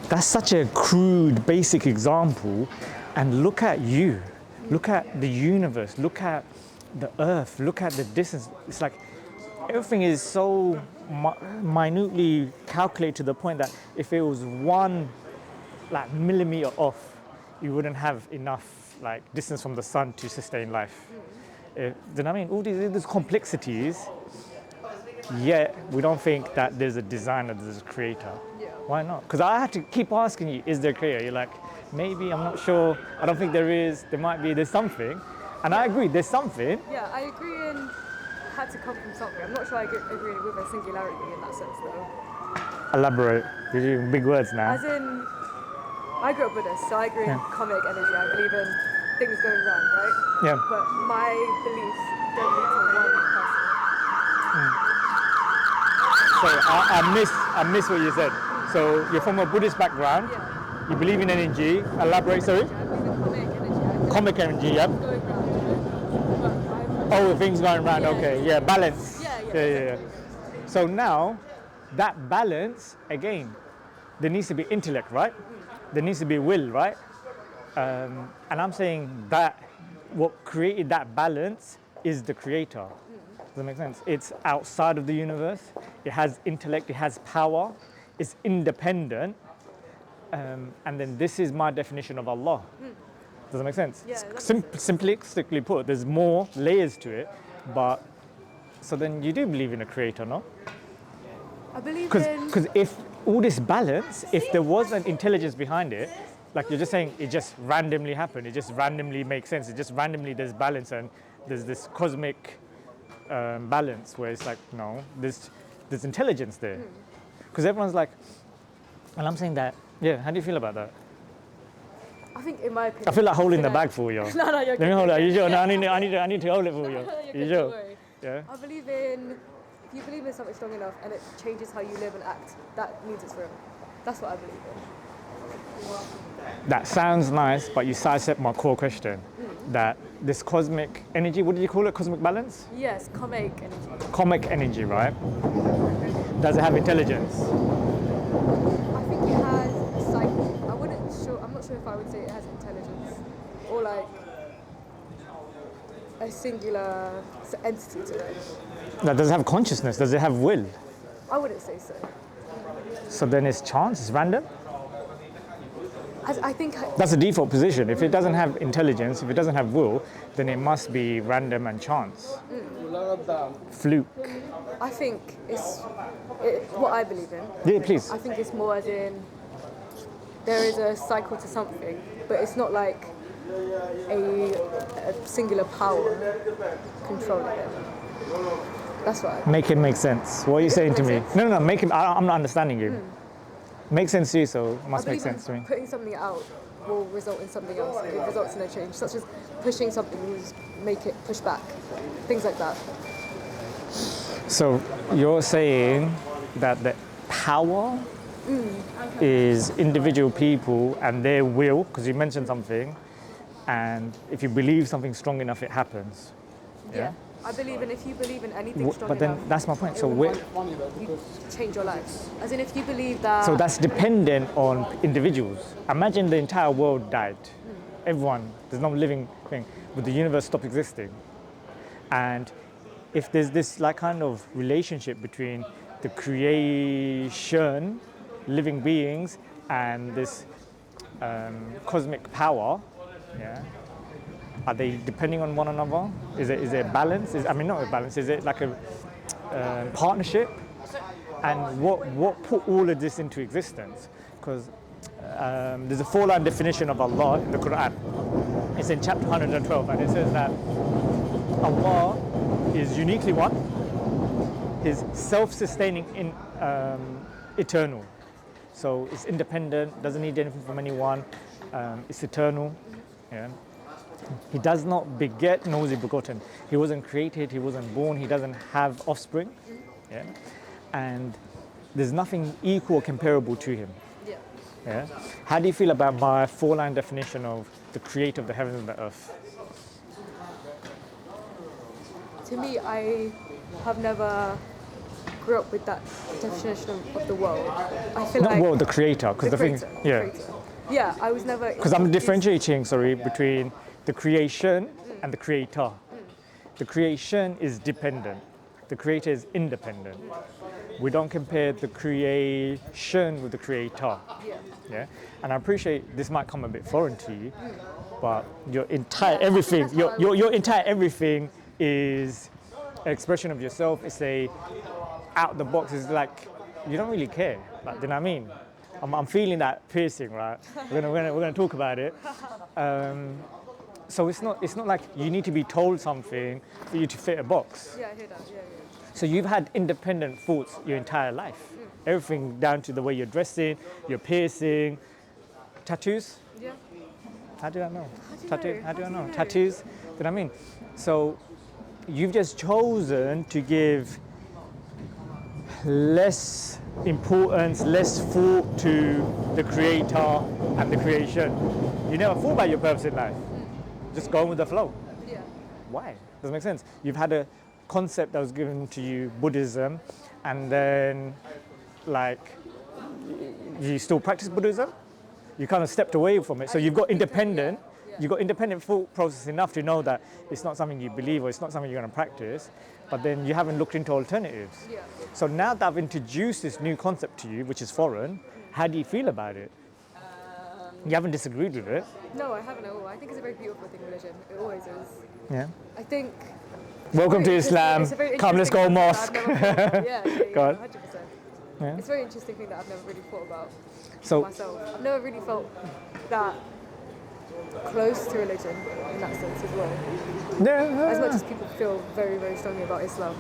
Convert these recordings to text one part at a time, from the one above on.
That's such a crude, basic example. And look at you. Look at the universe. Look at the earth. Look at the distance. It's like everything is so minutely calculated to the point that if it was one millimeter off, you wouldn't have enough distance from the sun to sustain life. Do you know what I mean? All these complexities, yet we don't think that there's a designer, there's a creator. Yeah. Why not? Because I had to keep asking you, is there a creator? You're like, maybe, I'm not sure. I don't think there is. There might be, there's something. And I agree, there's something. Yeah, I agree in had to come from something. I'm not sure I agree with a singularity in that sense though. Elaborate. You're using big words now. As in, I grew up Buddhist, so I agree in karmic energy. I believe in things going round, right? Yeah. But my beliefs don't lead to one person. So I miss what you said. So you're from a Buddhist background. Yeah. You believe in energy. Elaborate, sorry. I believe in karmic energy. Comic energy, yeah. Going round. Oh, things going round. Yeah, Okay, yeah, balance. Yeah. Exactly. So now that balance again, there needs to be intellect, right? There needs to be will, right? And I'm saying that what created that balance is the creator. Does that make sense? It's outside of the universe. It has intellect. It has power. It's independent. And then this is my definition of Allah. Does that make sense? Yeah, Simplistically put, there's more layers to it, but so then you do believe in a creator, no? I believe in... Because if all this balance, if there was an intelligence behind it, like you're just saying, it just randomly happened, it just randomly makes sense, it just randomly there's balance and there's this cosmic balance where it's like, no, there's intelligence there. Because everyone's like, and I'm saying that, yeah, how do you feel about that? I think in my opinion... I feel like holding the bag for you. No, you're Let me hold it. Are you sure? No, I need to hold it for you. You're You good, sure? don't worry. Yeah. I believe in, if you believe in something strong enough and it changes how you live and act, that means it's real. That's what I believe in. That sounds nice, but you sidestep my core question. That this cosmic energy, what did you call it? Cosmic balance? Yes, karmic energy. Comic energy, right? Does it have intelligence? I think it has a cycle. I'm not sure if I would say it has intelligence or like a singular entity to it. Now, does it have consciousness? Does it have will? I wouldn't say so. So then it's chance, it's random? I think... That's the default position. If it doesn't have intelligence, if it doesn't have will, then it must be random and chance. Fluke. I think it's what I believe in. Yeah, please. I think it's more as in there is a cycle to something, but it's not like a singular power controlling it. That's what I... Make it make sense. What are you saying to me? Make sense? No, make it, I'm not understanding you. Makes sense to you, so it must I make believe sense to me. putting something out will result in something else. It results in a change, such as pushing something will make it push back. Things like that. So you're saying that the power is individual people and their will, because you mentioned something, and if you believe something strong enough, it happens. Yeah. I believe in, if you believe in anything strong But then enough, that's my point. So you change your life. As in, if you believe that... So that's dependent on individuals. Imagine the entire world died. Everyone, there's no living thing. Would the universe stop existing? And if there's this kind of relationship between the creation, living beings, and this cosmic power, yeah, are they depending on one another? Is there a balance? Not a balance. Is it like a partnership? And what put all of this into existence? Because there's a four-line definition of Allah in the Quran. It's in chapter 112, and it says that Allah is uniquely one. He's self-sustaining, eternal. So it's independent, doesn't need anything from anyone. It's eternal. Yeah. He does not beget, nor is he begotten. He wasn't created, he wasn't born, he doesn't have offspring. Yeah? And there's nothing equal or comparable to him. Yeah. Yeah? How do you feel about my four-line definition of the creator of the heavens and the earth? To me, I have never grew up with that definition of the world, I feel Not like world, the creator, because the thing, creator, yeah. creator. Yeah, I was never. Because I'm differentiating, sorry, between the creation and the creator. The creation is dependent. The creator is independent. We don't compare the creation with the creator. Yeah. Yeah, and I appreciate this might come a bit foreign to you, but your entire everything, your entire everything is an expression of yourself. It's a out the box. It's like you don't really care. Like, do you know what I mean? I'm feeling that piercing, right? We're gonna talk about it. So it's not like you need to be told something for you to fit a box. Yeah, I hear that. Yeah. So you've had independent thoughts your entire life. Everything down to the way you're dressing, your piercing, tattoos. Yeah. How did I know? How do you know? How do I know? know? Tattoos. Do you know what I mean? So you've just chosen to give less importance, less thought to the creator and the creation. You never thought about your purpose in life. Just going with the flow. Yeah. Why? Doesn't make sense. You've had a concept that was given to you, Buddhism, and then like you still practice Buddhism. You kind of stepped away from it. So you've got independent. You've got independent thought process enough to know that it's not something you believe or it's not something you're going to practice, but then you haven't looked into alternatives. Yeah. So now that I've introduced this new concept to you, which is foreign, how do you feel about it? You haven't disagreed with it. No, I haven't at all. I think it's a very beautiful thing, religion. It always is. Yeah. I think. Welcome to it's Islam. it's a very Come, let's go interesting mosque. thing that I've never thought about. Yeah, Go on. 100%. Yeah. It's a very interesting thing that I've never really thought about So myself. I've never really felt that close to religion in that sense as well. As much as people feel very, very strongly about Islam.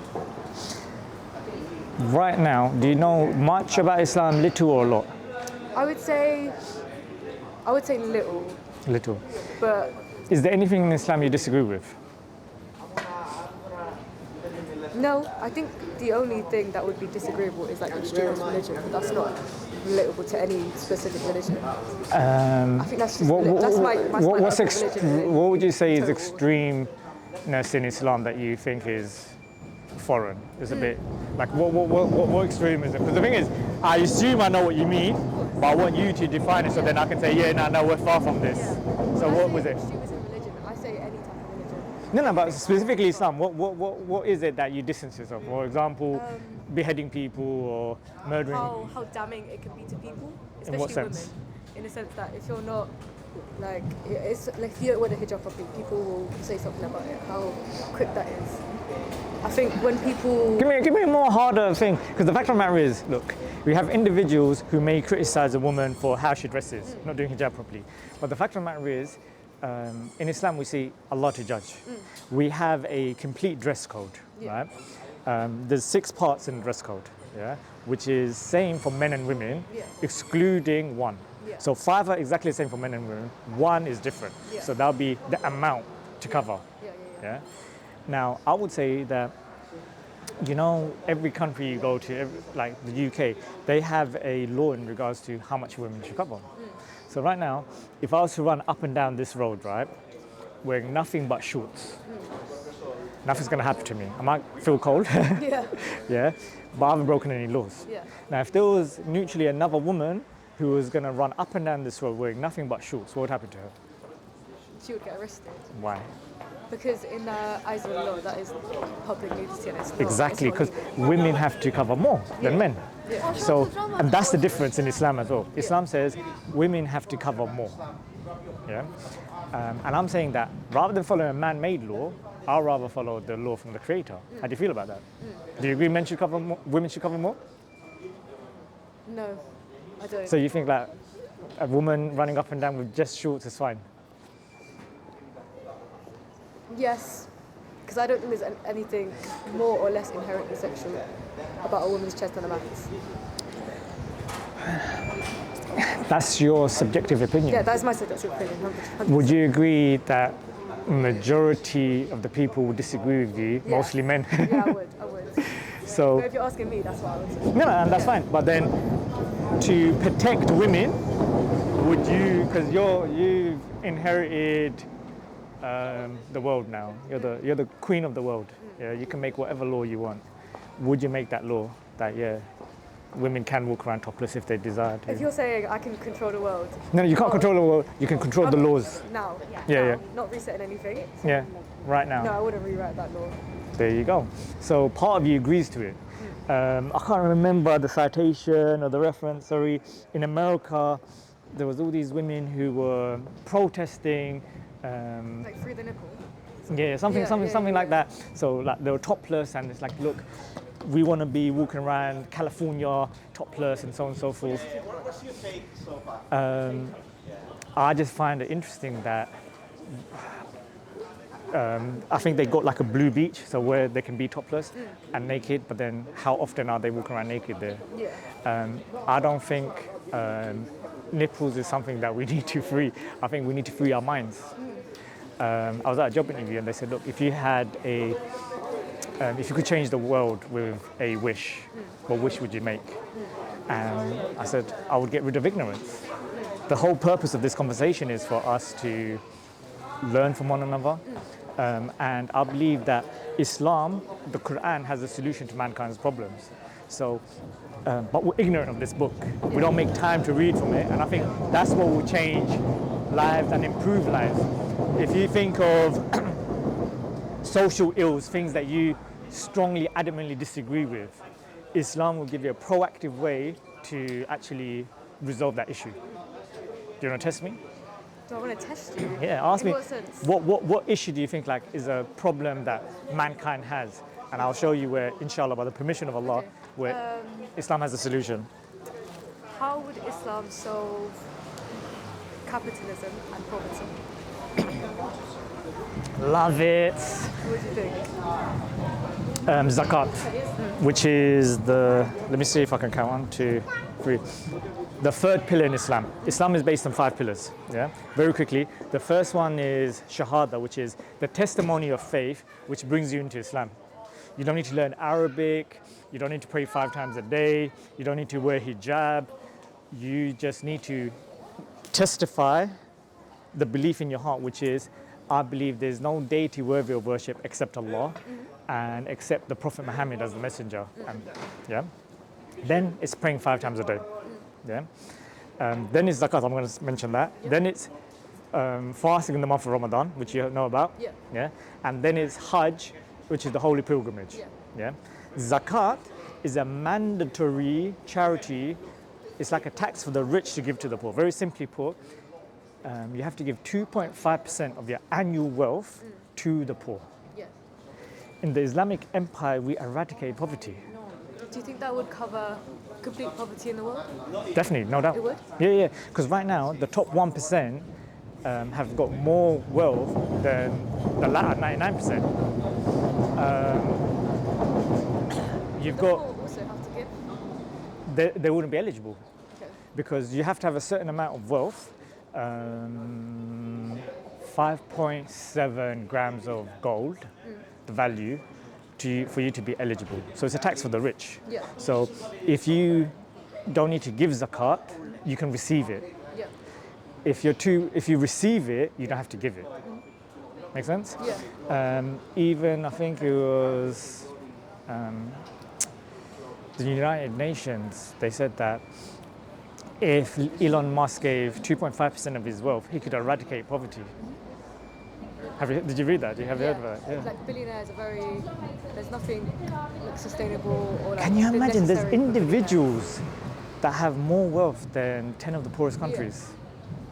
right now, do you know much about Islam, little or a lot? I would say little, Little. but Is there anything in Islam you disagree with? no, I think the only thing that would be disagreeable is like extremist religion, but that's not relatable to any specific religion. I think that's just that's my what's religion. what would you say is Total. extremeness in Islam that you think is foreign? Is a bit like what extremism? Because the thing is, I assume I know what you mean, but I want you to define it so then I can say, yeah, no, we're far from this. So When I what say was it? extremism religion, I say any type of religion. No, but specifically Islam. What is it that you distance yourself? For example, beheading people or murdering. How damning it can be to people, especially what sense? women. In the sense that if you're not like, it's like if you don't wear the hijab properly, people will say something about it. How quick that is. I think when people Give me a more harder thing, because the fact of the matter is, look, we have individuals who may criticize a woman for how she dresses, not doing hijab properly. But the fact of the matter is, in Islam we see Allah to judge. We have a complete dress code, right? There's 6 parts in the dress code, yeah, which is same for men and women, excluding one. Yeah. So 5 are exactly the same for men and women. 1 is different. Yeah. So that'll be the amount to cover. Yeah. Now, I would say that, you know, every country you go to, like the UK, they have a law in regards to how much women should cover. So right now, if I was to run up and down this road, right, wearing nothing but shorts, nothing's going to happen to me. I might feel cold, yeah. yeah, but I haven't broken any laws. Yeah. Now, if there was neutrally another woman who was going to run up and down this road wearing nothing but shorts, what would happen to her? She would get arrested. Why? Because in the eyes of the law, that is public nudity and it's not. Exactly, it's not because legal. women have to cover more than men. Yeah. So, and that's the difference in Islam as well. Islam says women have to cover more. Yeah, and I'm saying that rather than following a man-made law, I'll rather follow the law from the Creator. How do you feel about that? Do you agree men should cover more, women should cover more? No, I don't. So you think that a woman running up and down with just shorts is fine? Yes, because I don't think there's anything more or less inherently sexual about a woman's chest than a man's. That's your subjective opinion. Yeah, that's my subjective opinion. 100%. Would you agree that majority of the people would disagree with you, Yeah. mostly men? Yeah, I would. So, But if you're asking me, that's what I would say. no, and that's fine. But then, to protect women, would you? Because you've inherited the world now. You're the queen of the world. Yeah, you can make whatever law you want. Would you make that law that women can walk around topless if they desire to. If you're saying I can control the world. No, you can't control the world. You can control the laws. Now. Yeah. Not resetting anything. Yeah, right now. No, I wouldn't rewrite that law. There you go. So part of you agrees to it. I can't remember the citation or the reference, sorry. In America, there was all these women who were protesting. Like free the nipple. Yeah, something like that. So like they were topless, and it's like, look, we want to be walking around California topless and so on and so forth. I just find it interesting that I think they got like a blue beach, so where they can be topless and naked, but then how often are they walking around naked there? Yeah. I don't think nipples is something that we need to free. I think we need to free our minds. I was at a job interview and they said, look, if you could change the world with a wish, what wish would you make? And I said, I would get rid of ignorance. The whole purpose of this conversation is for us to learn from one another. And I believe that Islam, the Quran, has a solution to mankind's problems. So, but we're ignorant of this book. We don't make time to read from it. And I think that's what will change lives and improve lives. If you think of social ills, things that you strongly, adamantly disagree with, Islam will give you a proactive way to actually resolve that issue. Do you want to test me? Do I want to test you? Yeah, ask me. In what sense? What issue do you think like is a problem that mankind has? And I'll show you where, inshallah, by the permission of Allah, where Islam has a solution. How would Islam solve capitalism and poverty? Love it. What do you think? Zakat, which is let me see if I can count 1, 2, 3. The third pillar in Islam. Islam is based on 5 pillars. Yeah. Very quickly, the first one is Shahada, which is the testimony of faith, which brings you into Islam. You don't need to learn Arabic. You don't need to pray 5 times a day. You don't need to wear hijab. You just need to testify the belief in your heart, which is, I believe there's no deity worthy of worship except Allah and except the Prophet Muhammad as the messenger. Yeah. Then it's praying 5 times a day. Yeah. Then it's zakat. I'm going to mention that. Yeah. Then it's fasting in the month of Ramadan, which you know about. Yeah. Yeah. And then it's Hajj, which is the holy pilgrimage. Yeah. Yeah. Zakat is a mandatory charity. It's like a tax for the rich to give to the poor. Very simply put, you have to give 2.5% of your annual wealth to the poor. Yeah. In the Islamic Empire, we eradicate poverty. Do you think that would cover complete poverty in the world? Definitely, no doubt. It would? Yeah. Because right now, the top 1% have got more wealth than the latter 99%. You've got. Poor also have to give? They wouldn't be eligible. Okay. Because you have to have a certain amount of wealth. 5.7 grams of gold, the value, for you to be eligible. So it's a tax for the rich. Yeah. So if you don't need to give zakat, you can receive it. Yeah. If you receive it, you don't have to give it. Make sense? Yeah. Even I think it was the United Nations, they said that if Elon Musk gave 2.5% of his wealth, he could eradicate poverty. Did you read that? Have you heard of that? Yeah. Like billionaires are there's nothing like sustainable or like. Can you imagine there's necessary for individuals that have more wealth than 10 of the poorest countries? Yeah.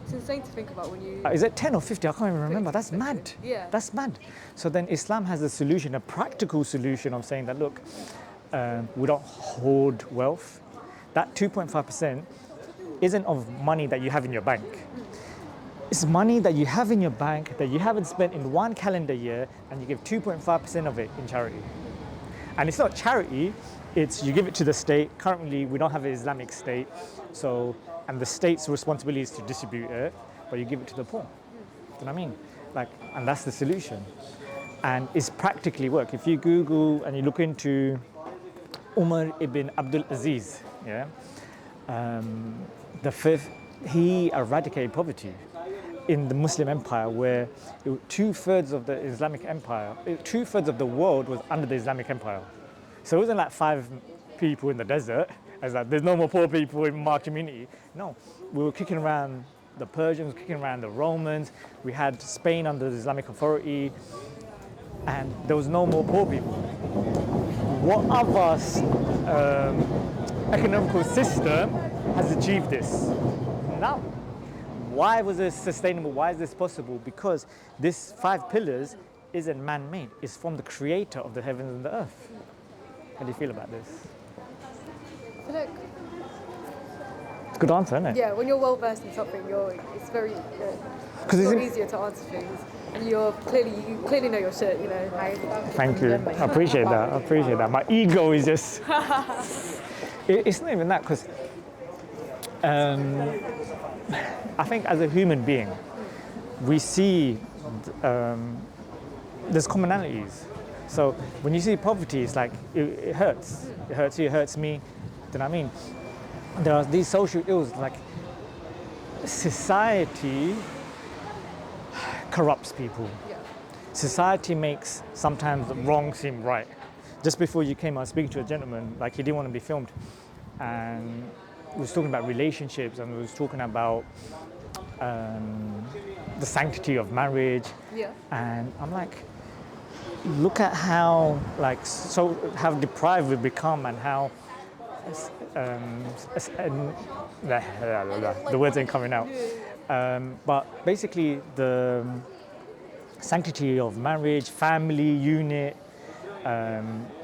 It's insane to think about when you. Is it 10 or 50? I can't even remember. That's mad. Yeah. That's mad. So then Islam has a solution, a practical solution of saying that, look, we don't hoard wealth. That 2.5% isn't of money that you have in your bank. It's money that you have in your bank that you haven't spent in 1 calendar year, and you give 2.5% of it in charity. And it's not charity, it's you give it to the state. Currently, we don't have an Islamic state, and the state's responsibility is to distribute it, but you give it to the poor. Do you know what I mean? And that's the solution. And it's practically work. If you Google and you look into Umar ibn Abdul Aziz, yeah, he eradicated poverty in the Muslim empire, where 2/3 of the Islamic empire, 2/3 of the world was under the Islamic empire. So it wasn't like 5 people in the desert It's like there's no more poor people in my community. No, we were kicking around the Persians, kicking around the Romans. We had Spain under the Islamic authority, and there was no more poor people. What other economical system has achieved this? None. Why was this sustainable? Why is this possible? Because this 5 pillars isn't man-made. It's from the creator of the heavens and the earth. How do you feel about this? I feel like, It's a good answer, isn't it? yeah, when you're well versed in something, it's very it's easier to answer things, and you clearly know your shit. You know. Thank you. I appreciate that. I appreciate that. My ego is just. It's not even that, because I think as a human being, we see there's commonalities. So when you see poverty, it's like it hurts. It hurts you. It hurts me. Do you know what I mean? There are these social ills, like society corrupts people. Yeah. Society makes sometimes the wrong seem right. Just before you came, I was speaking to a gentleman, like he didn't want to be filmed, and we was talking about relationships, and we was talking about the sanctity of marriage. Yeah. And I'm like, look at how how deprived we've become, and how the words ain't coming out. But basically, the sanctity of marriage, family unit,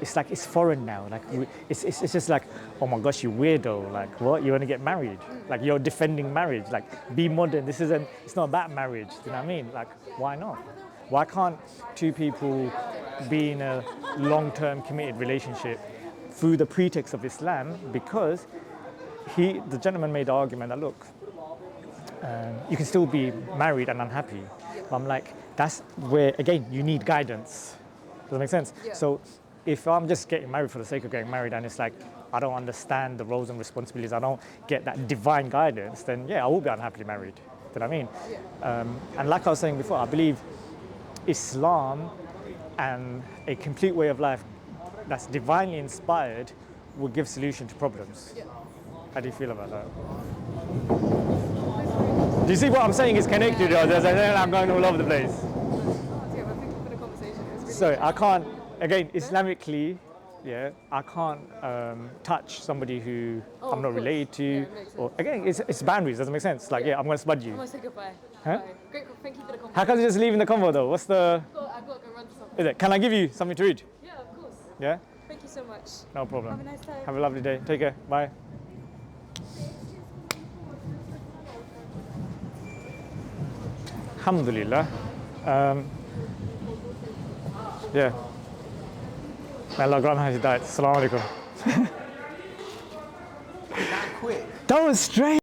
it's like it's foreign now. Like it's just like, oh my gosh, you weirdo! Like what? You want to get married? Like you're defending marriage? Like be modern. It's not about marriage. Do you know what I mean? Like why not? Why can't two people be in a long-term committed relationship through the pretext of Islam? Because the gentleman made the argument that look, you can still be married and unhappy. But I'm like, that's where again you need guidance. Does that make sense? Yeah. So if I'm just getting married for the sake of getting married, and it's like I don't understand the roles and responsibilities, I don't get that divine guidance, then yeah, I will be unhappily married. Do you know what I mean? Yeah. And like I was saying before, I believe Islam and a complete way of life that's divinely inspired will give solution to problems. Yeah. How do you feel about that? Do you see what I'm saying is connected, or I'm going all over the place? Yeah, but thank you for the conversation. It's really So I can't, again, Islamically, yeah, I can't touch somebody who Oh, I'm not of course. related to. Yeah, it makes Or again, it's boundaries. Doesn't make sense. Like, yeah, I'm gonna spud I'm you. gonna say goodbye. Huh? Bye. Great, thank you for the conversation. How come you just leave in the convo though? What's the? I've got to go run to something. Is it? Can I give you something to read? Yeah, of course. Yeah. Thank you so much. No problem. Have a nice day. Have a lovely day. Take care. Bye. Alhamdulillah. Yeah. May Allah grant her hidayat. Assalamu alaikum. Not quick. That was strange.